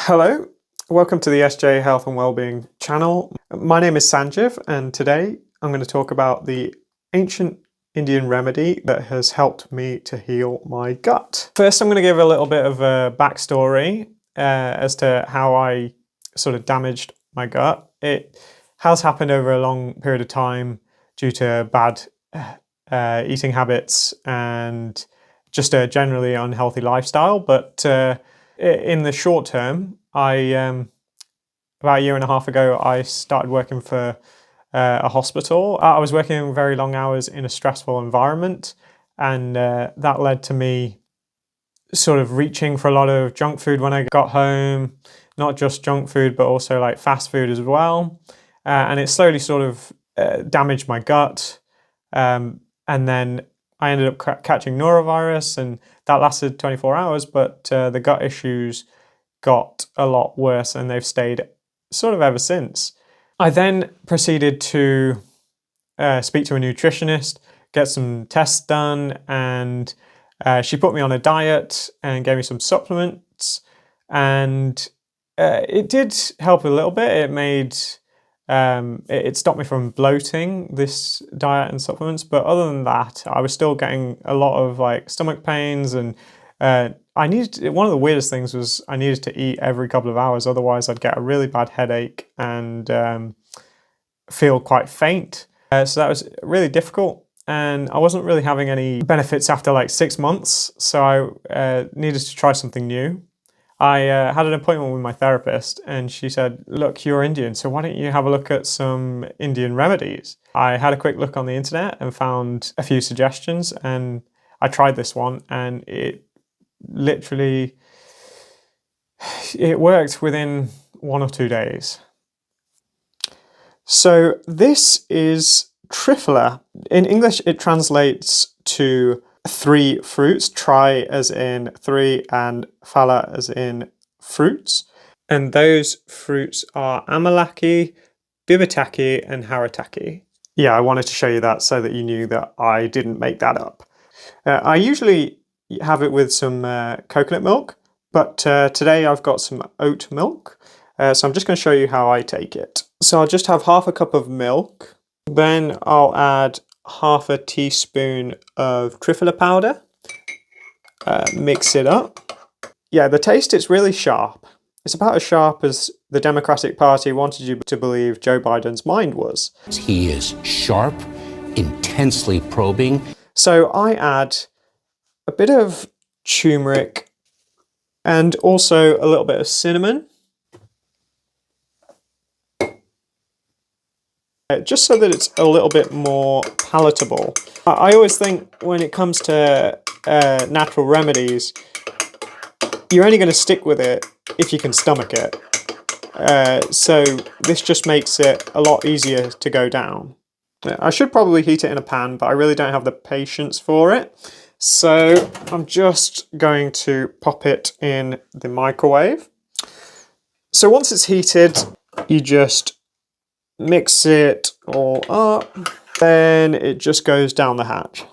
Hello, welcome to the SJ Health and Wellbeing channel. My name is Sanjeev, and today I'm going to talk about the ancient Indian remedy that has helped me to heal my gut. First, I'm going to give a little bit of a backstory as to how I sort of damaged my gut. It has happened over a long period of time due to bad eating habits and just a generally unhealthy lifestyle, but in the short term, about a year and a half ago, I started working for a hospital. I was working very long hours in a stressful environment, and that led to me sort of reaching for a lot of junk food when I got home, not just junk food, but also like fast food as well. And it slowly sort of damaged my gut. And then I ended up catching norovirus, and that lasted 24 hours, but the gut issues got a lot worse, and they've stayed sort of ever since. I then proceeded to speak to a nutritionist, get some tests done, and she put me on a diet and gave me some supplements, and it did help a little bit. It made it stopped me from bloating, this diet and supplements, but other than that, I was still getting a lot of like stomach pains, and one of the weirdest things was I needed to eat every couple of hours, otherwise I'd get a really bad headache and feel quite faint. So that was really difficult, and I wasn't really having any benefits after like 6 months, so I needed to try something new. I had an appointment with my therapist, and she said, look, you're Indian, so why don't you have a look at some Indian remedies? I had a quick look on the internet and found a few suggestions, and I tried this one, and it literally, it worked within 1 or 2 days. So this is Triphala. In English, it translates to 3 fruits, tri as in 3 and phala as in fruits. And those fruits are amalaki, bibitaki, and haritaki. Yeah, I wanted to show you that so that you knew that I didn't make that up. I usually have it with some coconut milk, but today I've got some oat milk. So I'm just going to show you how I take it. So I'll just have half a cup of milk. Then I'll add half a teaspoon of Triphala powder. Mix it up. Yeah, the taste, it's really sharp. It's about as sharp as the Democratic Party wanted you to believe Joe Biden's mind was. He is sharp, intensely probing. So I add a bit of turmeric and also a little bit of cinnamon. Just so that it's a little bit more palatable. I always think when it comes to natural remedies, you're only going to stick with it if you can stomach it. So this just makes it a lot easier to go down. I should probably heat it in a pan, but I really don't have the patience for it. So I'm just going to pop it in the microwave. So once it's heated, you just mix it all up, then it just goes down the hatch.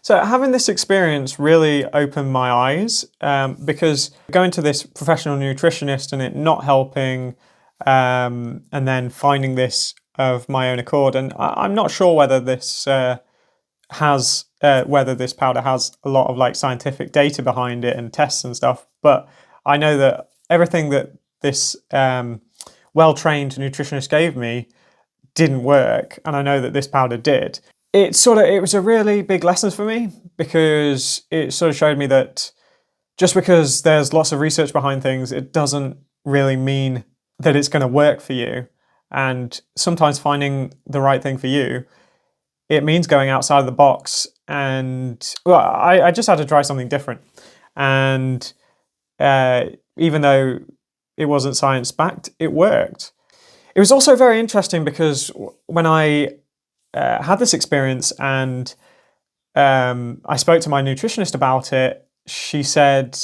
So having this experience really opened my eyes because going to this professional nutritionist and it not helping, and then finding this of my own accord, and I'm not sure whether this whether this powder has a lot of like scientific data behind it and tests and stuff, but I know that everything that this well-trained nutritionist gave me didn't work, and I know that this powder did. It was a really big lesson for me, because it sort of showed me that just because there's lots of research behind things, it doesn't really mean that it's going to work for you. And sometimes finding the right thing for you, it means going outside of the box. And well, I just had to try something different. And even though it wasn't science-backed, it worked. It was also very interesting because when I had this experience and I spoke to my nutritionist about it, she said,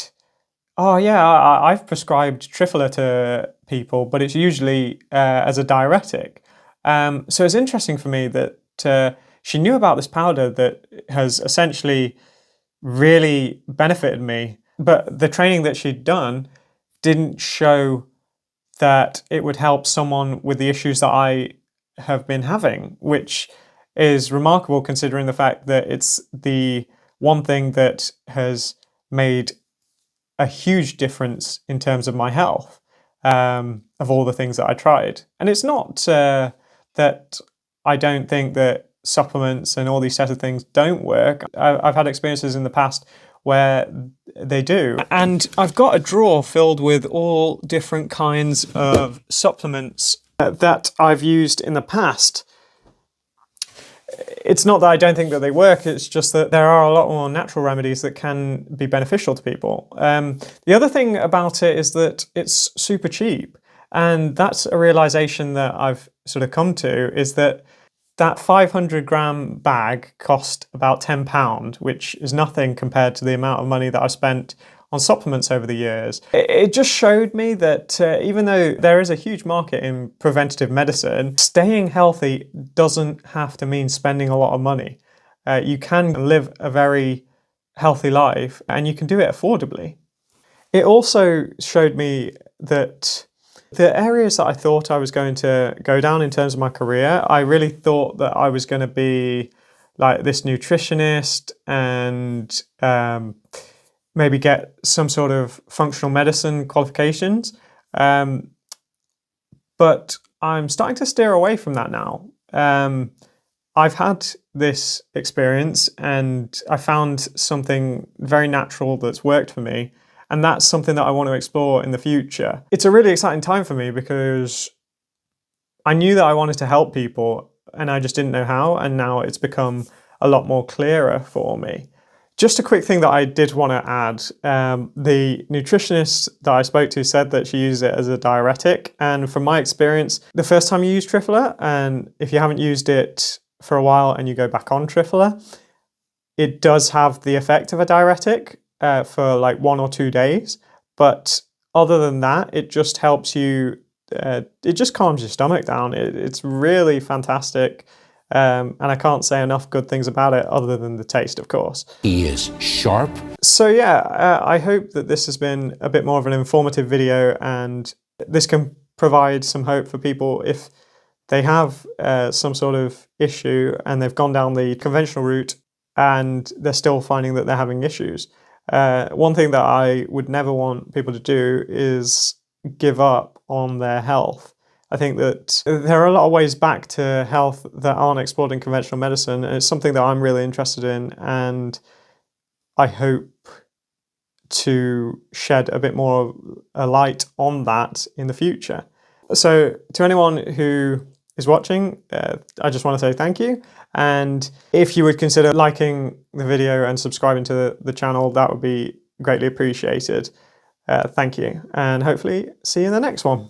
oh yeah, I've prescribed Triphala to people, but it's usually as a diuretic. So it's interesting for me that she knew about this powder that has essentially really benefited me, but the training that she'd done didn't show that it would help someone with the issues that I have been having, which is remarkable considering the fact that it's the one thing that has made a huge difference in terms of my health, of all the things that I tried. And it's not that I don't think that supplements and all these sets of things don't work. I've had experiences in the past where they do. And I've got a drawer filled with all different kinds of supplements that I've used in the past. It's not that I don't think that they work, it's just that there are a lot more natural remedies that can be beneficial to people. The other thing about it is that it's super cheap. And that's a realization that I've sort of come to, is that 500-gram bag cost about £10, which is nothing compared to the amount of money that I've spent on supplements over the years. It just showed me that even though there is a huge market in preventative medicine, staying healthy doesn't have to mean spending a lot of money. You can live a very healthy life and you can do it affordably. It also showed me that the areas that I thought I was going to go down in terms of my career, I really thought that I was going to be like this nutritionist and maybe get some sort of functional medicine qualifications. But I'm starting to steer away from that now. I've had this experience and I found something very natural that's worked for me. And that's something that I want to explore in the future. It's a really exciting time for me because I knew that I wanted to help people and I just didn't know how, and now it's become a lot more clearer for me. Just a quick thing that I did want to add. The nutritionist that I spoke to said that she used it as a diuretic, and from my experience, the first time you use Triphala, and if you haven't used it for a while and you go back on Triphala, it does have the effect of a diuretic for like 1 or 2 days, but other than that, it just helps you, it just calms your stomach down. It's really fantastic, and I can't say enough good things about it other than the taste, of course. He is sharp. So yeah, I hope that this has been a bit more of an informative video and this can provide some hope for people if they have some sort of issue and they've gone down the conventional route and they're still finding that they're having issues. One thing that I would never want people to do is give up on their health. I think that there are a lot of ways back to health that aren't explored in conventional medicine, and it's something that I'm really interested in, and I hope to shed a bit more a light on that in the future. So to anyone who is watching, I just want to say thank you. And if you would consider liking the video and subscribing to the channel, that would be greatly appreciated. Thank you, and hopefully see you in the next one.